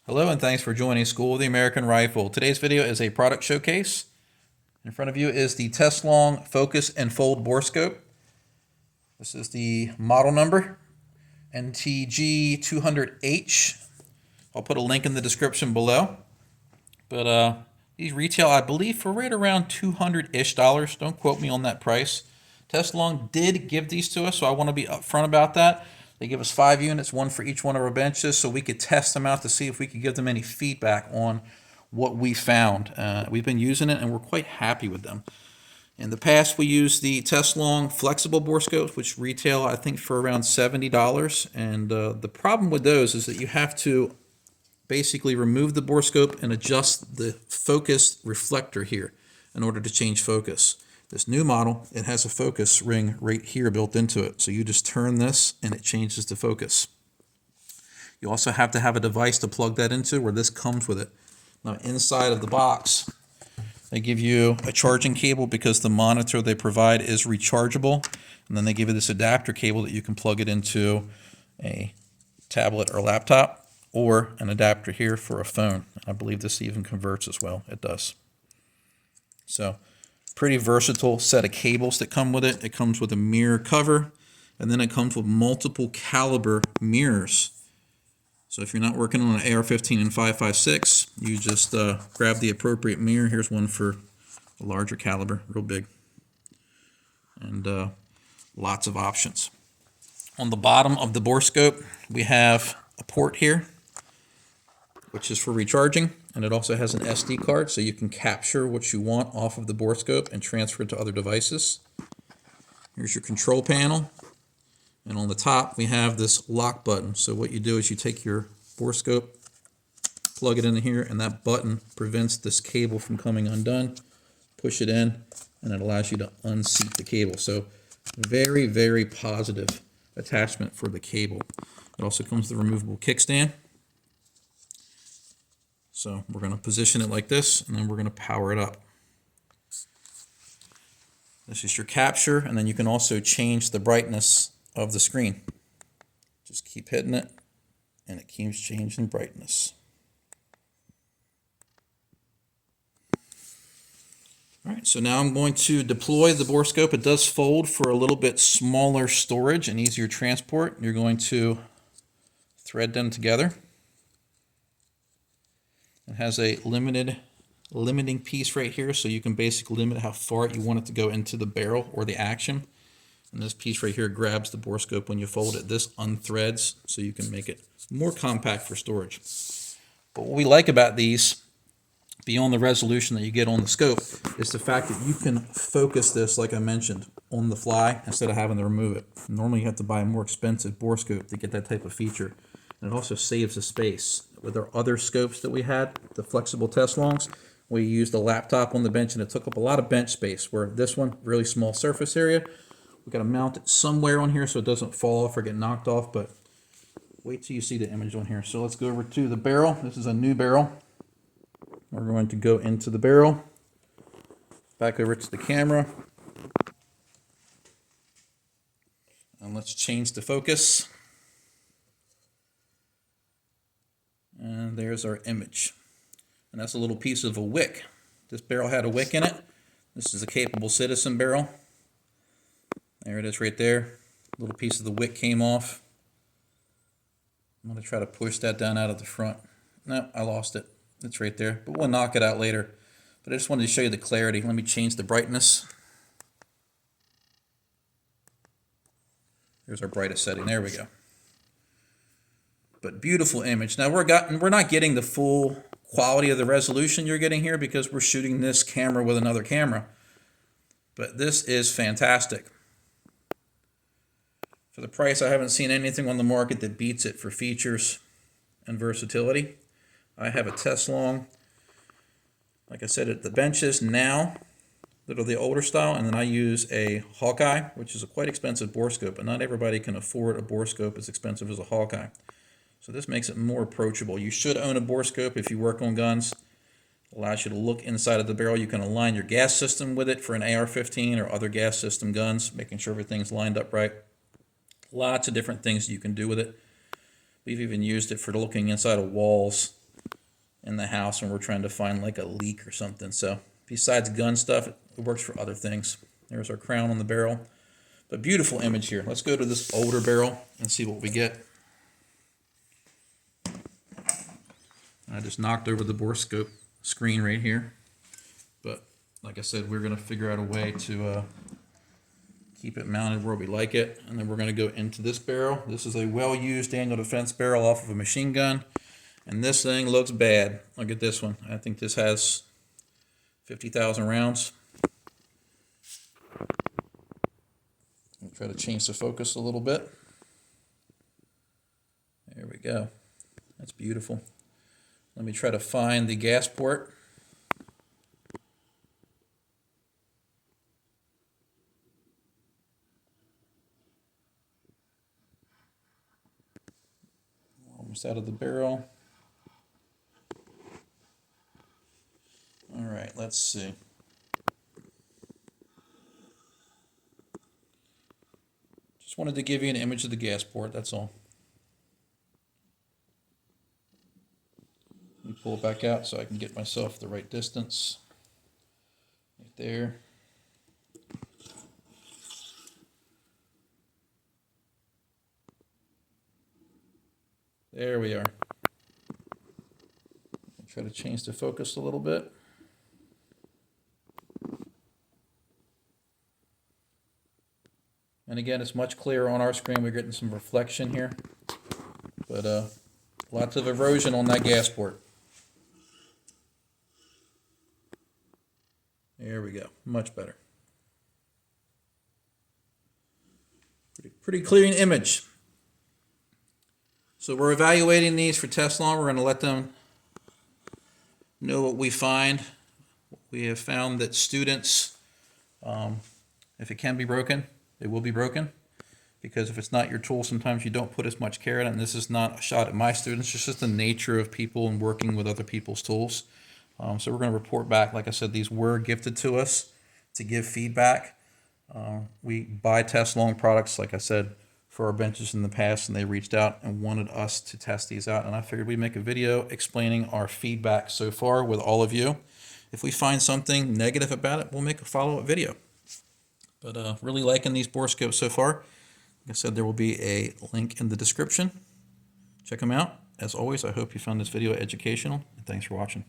Hello and thanks for joining School of the American Rifle. Today's video is a product showcase. In front of you is the Teslong Focus and Fold Borescope. This is the model number, NTG200H. I'll put a link in the description below. But these retail, I believe, for right around $200-ish. Don't quote me on that price. Teslong did give these to us, so I want to be upfront about that. They give us 5 units, one for each one of our benches, so we could test them out to see if we could give them any feedback on what we found. We've been using it, and we're quite happy with them. In the past, we used the Teslong flexible borescopes, which retail, I think, for around $70. And the problem with those is that you have to basically remove the borescope and adjust the focus reflector here in order to change focus. This new model, it has a focus ring right here built into it. So you just turn this and it changes the focus. You also have to have a device to plug that into where this comes with it. Now inside of the box, they give you a charging cable because the monitor they provide is rechargeable. And then they give you this adapter cable that you can plug it into a tablet or laptop, or an adapter here for a phone. I believe this even converts as well. It does. So pretty versatile set of cables that come with it. It comes with a mirror cover, and then it comes with multiple caliber mirrors. So if you're not working on an AR-15 and 5.5-6, you just grab the appropriate mirror. Here's one for a larger caliber, real big. And lots of options. On the bottom of the borescope, we have a port here, which is for recharging, and it also has an SD card, so you can capture what you want off of the borescope and transfer it to other devices. Here's your control panel, and on the top we have this lock button. So what you do is you take your borescope, plug it in here, and that button prevents this cable from coming undone. Push it in, and it allows you to unseat the cable. So very, very positive attachment for the cable. It also comes with a removable kickstand. So we're going to position it like this, and then we're going to power it up. This is your capture, and then you can also change the brightness of the screen. Just keep hitting it, and it keeps changing brightness. All right, so now I'm going to deploy the borescope. It does fold for a little bit smaller storage and easier transport. You're going to thread them together. It has a limiting piece right here, so you can basically limit how far you want it to go into the barrel or the action. And this piece right here grabs the borescope when you fold it. This unthreads, so you can make it more compact for storage. But what we like about these, beyond the resolution that you get on the scope, is the fact that you can focus this, like I mentioned, on the fly instead of having to remove it. Normally you have to buy a more expensive borescope to get that type of feature. And it also saves the space. With our other scopes that we had, the flexible Teslongs, we used a laptop on the bench and it took up a lot of bench space, where this one, really small surface area. We've got to mount it somewhere on here so it doesn't fall off or get knocked off, but wait till you see the image on here. So let's go over to the barrel. This is a new barrel. We're going to go into the barrel, back over to the camera, and let's change the focus. And there's our image. And that's a little piece of a wick. This barrel had a wick in it. This is a capable citizen barrel. There it is right there. A little piece of the wick came off. I'm going to try to push that down out of the front. No, I lost it. It's right there. But we'll knock it out later. But I just wanted to show you the clarity. Let me change the brightness. Here's our brightest setting. There we go. But beautiful image. Now we're not getting the full quality of the resolution you're getting here because we're shooting this camera with another camera. But this is fantastic. For the price, I haven't seen anything on the market that beats it for features and versatility. I have a Teslong, like I said, at the benches now that are the older style, and then I use a Hawkeye, which is a quite expensive borescope, but not everybody can afford a borescope as expensive as a Hawkeye. So this makes it more approachable. You should own a borescope if you work on guns. It allows you to look inside of the barrel. You can align your gas system with it for an AR-15 or other gas system guns, making sure everything's lined up right. Lots of different things you can do with it. We've even used it for looking inside of walls in the house and we're trying to find like a leak or something. So besides gun stuff, it works for other things. There's our crown on the barrel. But beautiful image here. Let's go to this older barrel and see what we get. I just knocked over the Borescope screen right here. But like I said, we're going to figure out a way to keep it mounted where we like it. And then we're going to go into this barrel. This is a well-used Daniel Defense barrel off of a machine gun. And this thing looks bad. Look at this one. I think this has 50,000 rounds. I'll try to change the focus a little bit. There we go. That's beautiful. Let me try to find the gas port. Almost out of the barrel. All right, let's see. Just wanted to give you an image of the gas port, that's all. Let me pull it back out so I can get myself the right distance. Right there. There we are. I'll try to change the focus a little bit. And again, it's much clearer on our screen. We're getting some reflection here. But lots of erosion on that gas port. There we go. Much better. Pretty clear image. So we're evaluating these for Teslong. We're going to let them know what we find. We have found that students, if it can be broken, it will be broken. Because if it's not your tool, sometimes you don't put as much care in it. And this is not a shot at my students. It's just the nature of people and working with other people's tools. So we're going to report back. Like I said, these were gifted to us to give feedback. We buy Teslong products, like I said, for our benches in the past, and they reached out and wanted us to test these out. And I figured we'd make a video explaining our feedback so far with all of you. If we find something negative about it, we'll make a follow-up video. But really liking these Borescopes so far. Like I said, there will be a link in the description. Check them out. As always, I hope you found this video educational, and thanks for watching.